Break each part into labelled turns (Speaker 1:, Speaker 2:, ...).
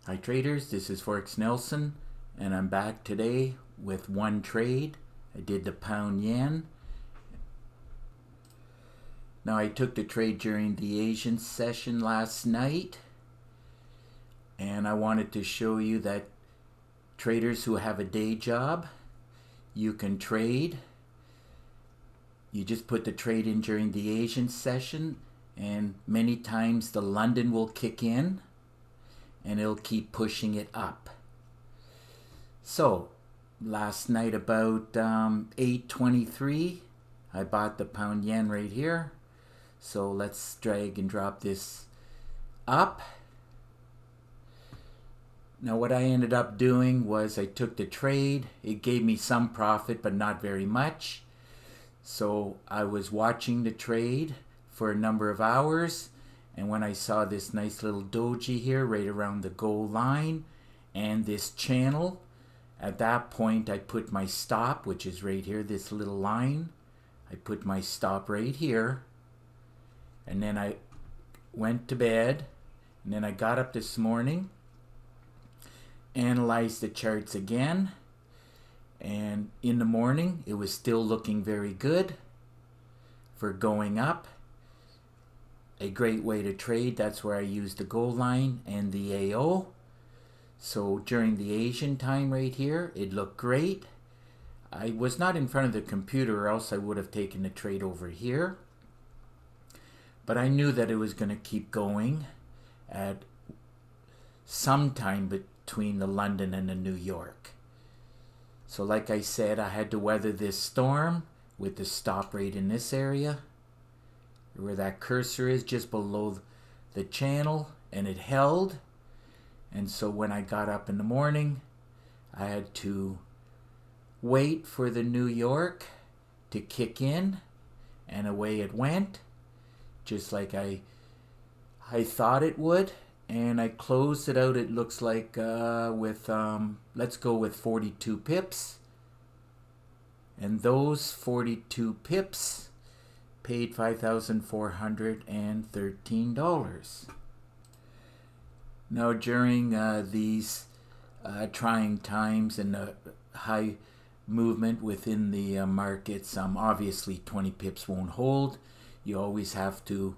Speaker 1: Hi traders, this is Forex Nelson, and I'm back today with one trade. I did the pound yen. Now I took the trade during the Asian session last night, and I wanted to show you that traders who have a day job, you can trade. You just put the trade in during the Asian session, and many times the London will kick in and it'll keep pushing it up. So last night about 8:23, I bought the pound yen right here. So let's drag and drop this up. Now what I ended up doing was I took the trade. It gave me some profit, but not very much. So I was watching the trade for a number of hours, and when I saw this nice little doji here right around the goal line and this channel, at that point I put my stop, which is right here, this little line. I put my stop right here, and then I went to bed, and then I got up this morning, analyzed the charts again, and in the morning it was still looking very good for going up. A great way to trade. That's where I use the goal line and the AO. So during the Asian time right here, it looked great. I was not in front of the computer, or else I would have taken the trade over here. But I knew that it was going to keep going at some time between the London and the New York. So like I said, I had to weather this storm with the stop rate in this area, where that cursor is just below the channel, and it held. And so when I got up in the morning, I had to wait for the New York to kick in, and away it went, just like I thought it would. And I closed it out, it looks like with let's go with 42 pips, and those 42 pips paid $5,413. Now during these trying times and the high movement within the markets, obviously 20 pips won't hold. You always have to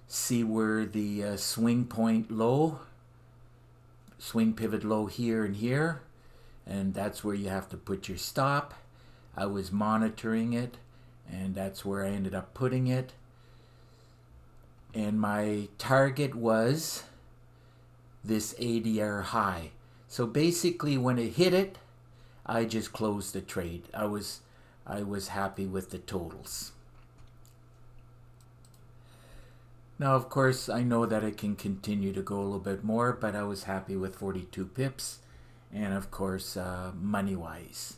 Speaker 1: see where the swing point low, swing pivot low here and here, and that's where you have to put your stop. I was monitoring it, and that's where I ended up putting it. And my target was this ADR high. So basically when it hit it, I just closed the trade. I was happy with the totals. Now of course I know that it can continue to go a little bit more, but I was happy with 42 pips, and of course money wise.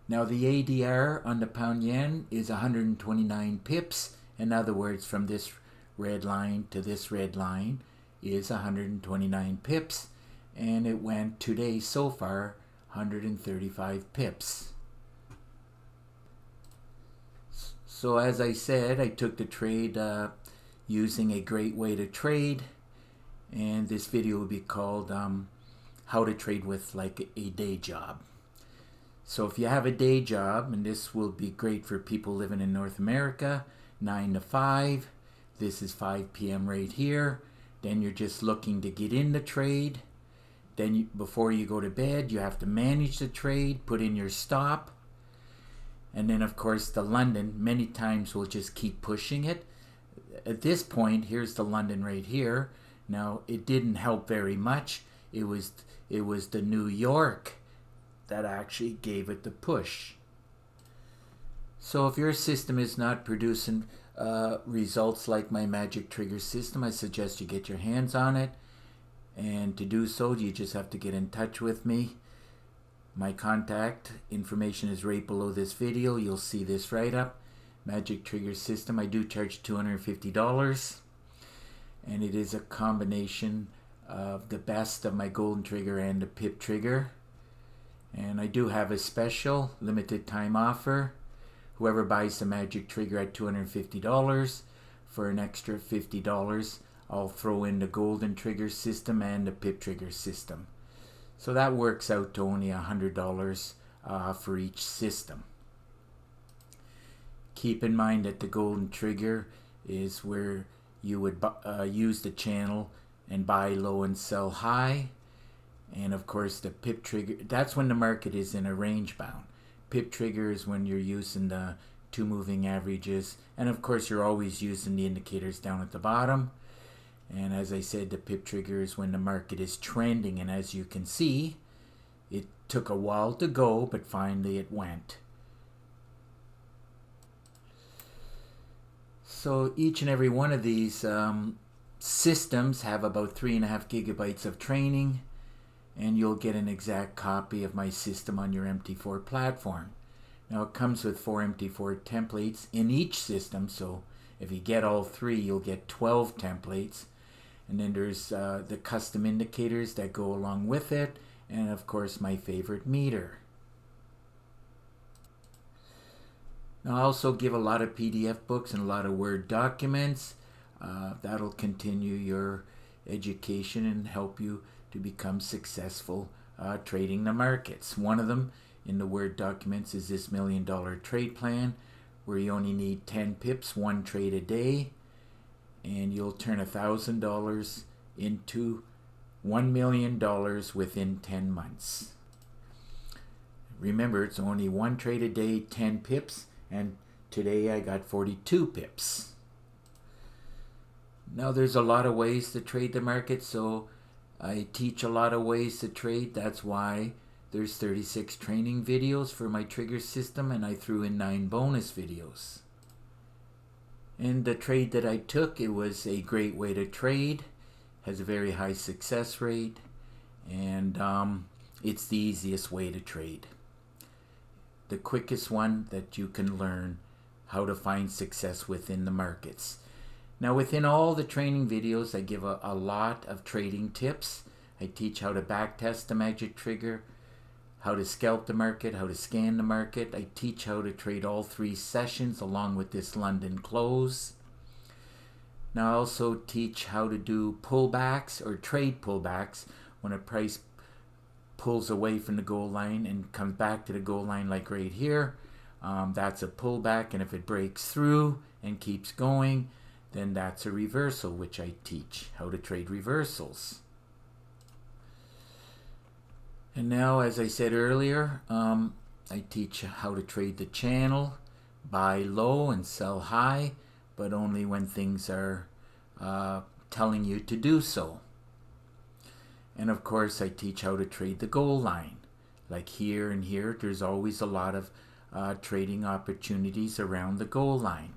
Speaker 1: Now the ADR on the pound yen is 129 pips. In other words, from this red line to this red line is 129 pips, and it went today so far 135 pips. So as I said, I took the trade using a great way to trade, and this video will be called how to trade with like a day job. So if you have a day job, and this will be great for people living in North America, 9 to 5, this is 5 p.m. right here, then you're just looking to get in the trade. Then before you go to bed, you have to manage the trade, put in your stop, and then of course the London many times will just keep pushing it. At this point, here's the London right here. Now it didn't help very much. It was the New York that actually gave it the push. So if your system is not producing results like my magic trigger system, I suggest you get your hands on it. And to do so, you just have to get in touch with me. My contact information is right below this video. You'll see this right up. Magic trigger system. I do charge $250, and it is a combination of the best of my golden trigger and the pip trigger. And I do have a special limited time offer. Whoever buys the magic trigger at $250, for an extra $50, I'll throw in the golden trigger system and the pip trigger system. So that works out to only $100 for each system. Keep in mind that the golden trigger is where you would use the channel and buy low and sell high. And of course the pip trigger, that's when the market is in a range bound. Pip trigger is when you're using the 2 moving averages, and of course you're always using the indicators down at the bottom. And as I said, the pip trigger is when the market is trending, and as you can see, it took a while to go, but finally it went. So each and every one of these systems have about 3.5 gigabytes of training, and you'll get an exact copy of my system on your MT4 platform. Now it comes with 4 MT4 templates in each system, so if you get all 3, you'll get 12 templates. And then there's the custom indicators that go along with it, and of course my favorite meter. Now I also give a lot of PDF books and a lot of Word documents. That'll continue your education and help you to become successful trading the markets. One of them in the Word documents is this $1 million trade plan, where you only need 10 pips, 1 trade a day, and you'll turn $1,000 into $1 million within 10 months. Remember, it's only 1 trade a day, 10 pips, and today I got 42 pips. Now there's a lot of ways to trade the market, so I teach a lot of ways to trade. That's why there's 36 training videos for my trigger system, and I threw in 9 bonus videos. And the trade that I took, it was a great way to trade, has a very high success rate, and it's the easiest way to trade. The quickest one that you can learn how to find success within the markets. Now within all the training videos, I give a lot of trading tips. I teach how to backtest the magic trigger, how to scalp the market, how to scan the market. I teach how to trade all 3 sessions along with this London close. Now I also teach how to do pullbacks or trade pullbacks when a price pulls away from the goal line and comes back to the goal line, like right here. That's a pullback, and if it breaks through and keeps going, then that's a reversal, which I teach how to trade reversals. And now, as I said earlier, I teach how to trade the channel, buy low and sell high, but only when things are telling you to do so. And of course, I teach how to trade the goal line. Like here and here, there's always a lot of trading opportunities around the goal line.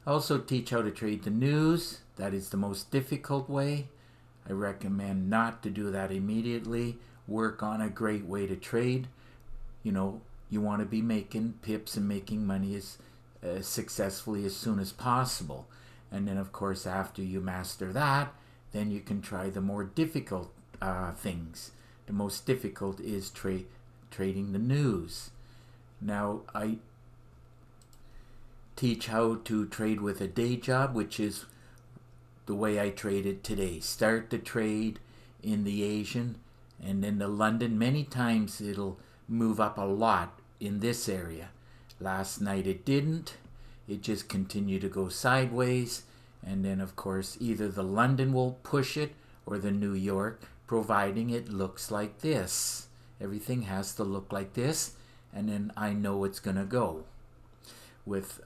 Speaker 1: I also teach how to trade the news. That is the most difficult way. I recommend not to do that immediately. Work on a great way to trade. You know, you want to be making pips and making money as successfully as soon as possible. And then of course, after you master that, then you can try the more difficult things. The most difficult is trading the news. Now I teach how to trade with a day job, which is the way I traded today. Start the trade in the Asian and then the London. Many times it'll move up a lot in this area. Last night it didn't. It just continued to go sideways, and then of course either the London will push it or the New York, providing it looks like this. Everything has to look like this, and then I know it's gonna go with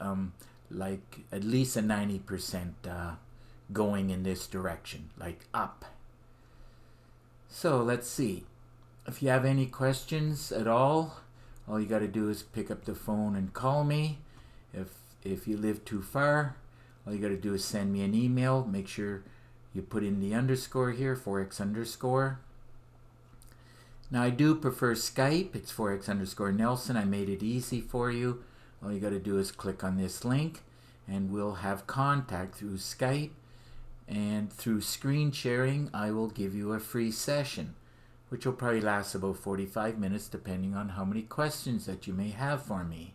Speaker 1: like at least a 90% going in this direction, like up. So let's see. If you have any questions at all you got to do is pick up the phone and call me. If you live too far, all you got to do is send me an email. Make sure you put in the underscore here, Forex underscore. Now I do prefer Skype. It's Forex underscore Nelson. I made it easy for you. All you got to do is click on this link and we'll have contact through Skype, and through screen sharing I will give you a free session, which will probably last about 45 minutes depending on how many questions that you may have for me.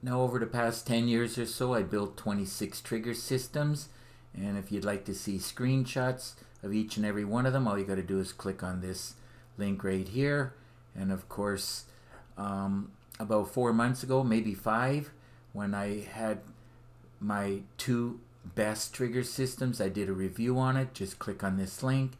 Speaker 1: Now over the past 10 years or so, I built 26 trigger systems, And if you'd like to see screenshots of each and every one of them, all you got to do is click on this link right here. And of course, about 4 months ago, maybe 5, when I had my 2 best trigger systems, I did a review on it. Just click on this link.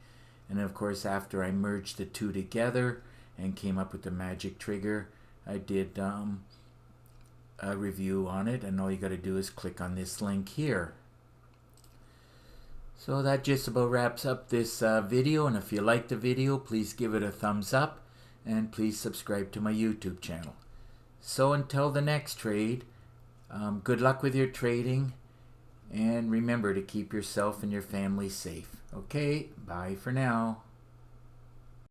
Speaker 1: And of course, after I merged the 2 together and came up with the magic trigger, I did a review on it, and all you got to do is click on this link here. So that just about wraps up this video, and if you liked the video, please give it a thumbs up and please subscribe to my YouTube channel. So until the next trade, good luck with your trading, and remember to keep yourself and your family safe. Okay, bye for now.